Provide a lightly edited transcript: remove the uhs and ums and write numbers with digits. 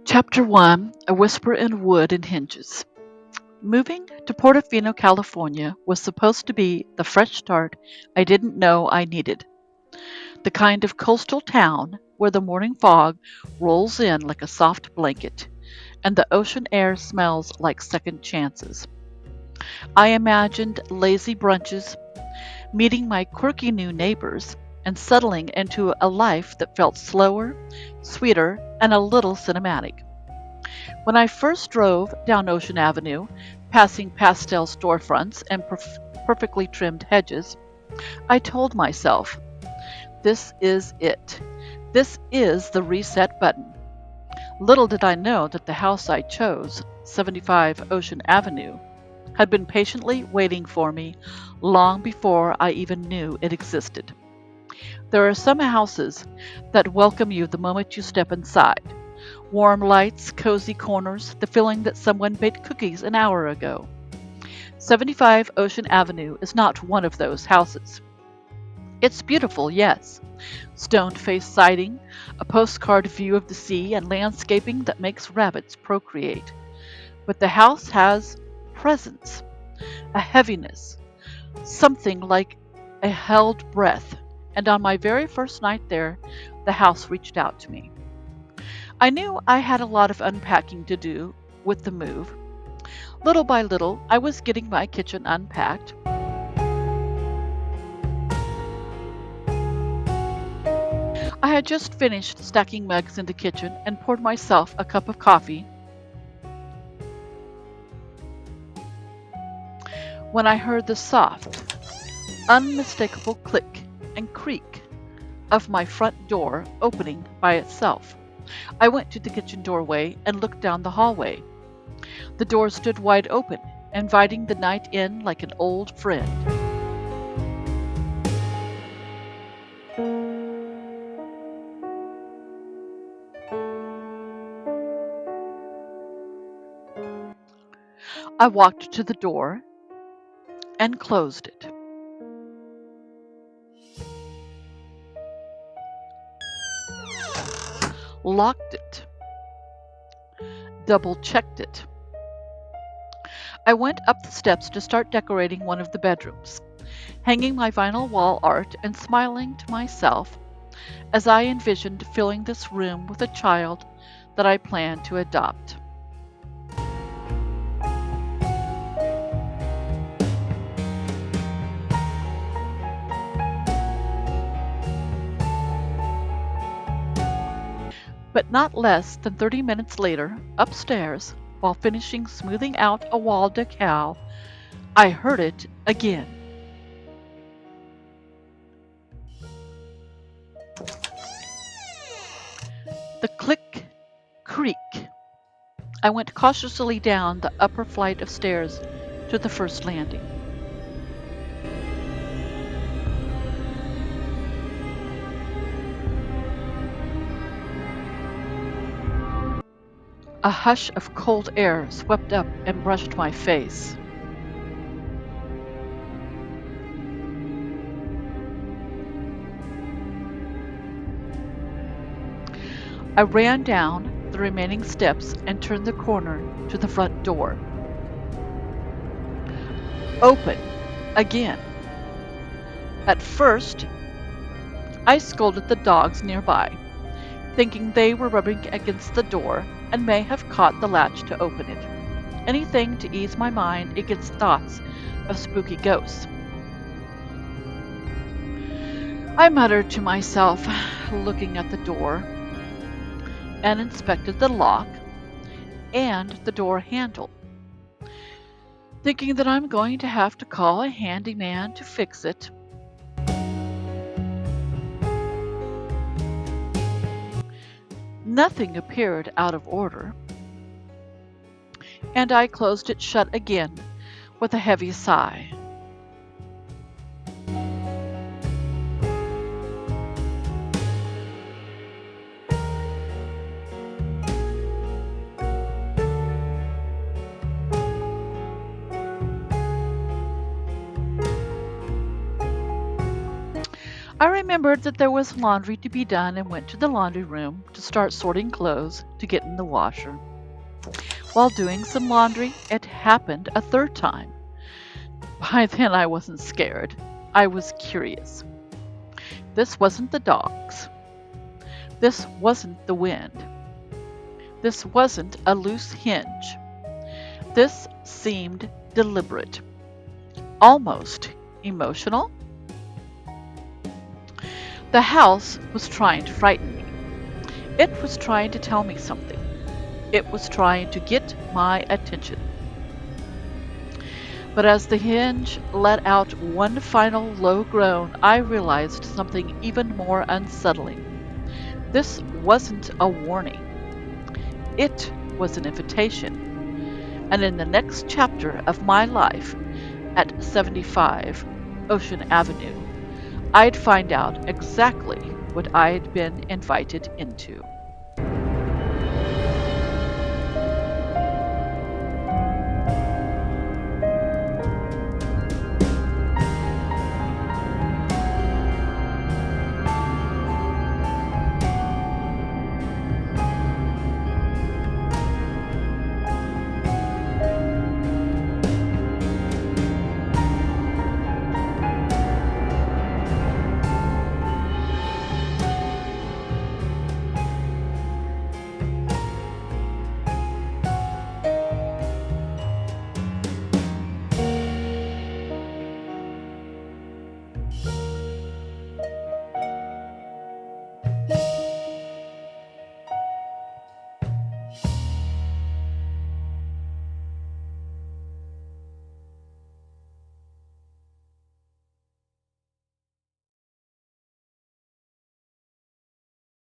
Chapter 1: A Whisper in Wood and Hinges. Moving to Portofino, California was supposed to be the fresh start I didn't know I needed. The kind of coastal town where the morning fog rolls in like a soft blanket and the ocean air smells like second chances. I imagined lazy brunches, meeting my quirky new neighbors, and settling into a life that felt slower, sweeter, and a little cinematic. When I first drove down Ocean Avenue, passing pastel storefronts and perfectly trimmed hedges, I told myself, this is it. This is the reset button. Little did I know that the house I chose, 75 Ocean Avenue, had been patiently waiting for me long before I even knew it existed. There are some houses that welcome you the moment you step inside. Warm lights, cozy corners, the feeling that someone baked cookies an hour ago. 75 Ocean Avenue is not one of those houses. It's beautiful, yes. Stone-faced siding, a postcard view of the sea, and landscaping that makes rabbits procreate. But the house has presence, a heaviness, something like a held breath. And on my very first night there, the house reached out to me. I knew I had a lot of unpacking to do with the move. Little by little, I was getting my kitchen unpacked. I had just finished stacking mugs in the kitchen and poured myself a cup of coffee when I heard the soft, unmistakable click and creak of my front door opening by itself. I went to the kitchen doorway and looked down the hallway. The door stood wide open, inviting the night in like an old friend. I walked to the door and closed it, locked it, double checked it. I went up the steps to start decorating one of the bedrooms, hanging my vinyl wall art and smiling to myself as I envisioned filling this room with a child that I planned to adopt. But not less than 30 minutes later, upstairs, while finishing smoothing out a wall decal, I heard it again. The click, creak. I went cautiously down the upper flight of stairs to the first landing. A hush of cold air swept up and brushed my face. I ran down the remaining steps and turned the corner to the front door. Open again. At first, I scolded the dogs nearby, thinking they were rubbing against the door and may have caught the latch to open it. Anything to ease my mind against thoughts of spooky ghosts. I muttered to myself, looking at the door, and inspected the lock and the door handle, thinking that I'm going to have to call a handyman to fix it. Nothing appeared out of order, and I closed it shut again with a heavy sigh. I remembered that there was laundry to be done and went to the laundry room to start sorting clothes to get in the washer. While doing some laundry, it happened a third time. By then, I wasn't scared. I was curious. This wasn't the dogs. This wasn't the wind. This wasn't a loose hinge. This seemed deliberate, almost emotional. The house was trying to frighten me. It was trying to tell me something. It was trying to get my attention. But as the hinge let out one final low groan, I realized something even more unsettling. This wasn't a warning. It was an invitation. And in the next chapter of my life at 75 Ocean Avenue, I'd find out exactly what I'd been invited into.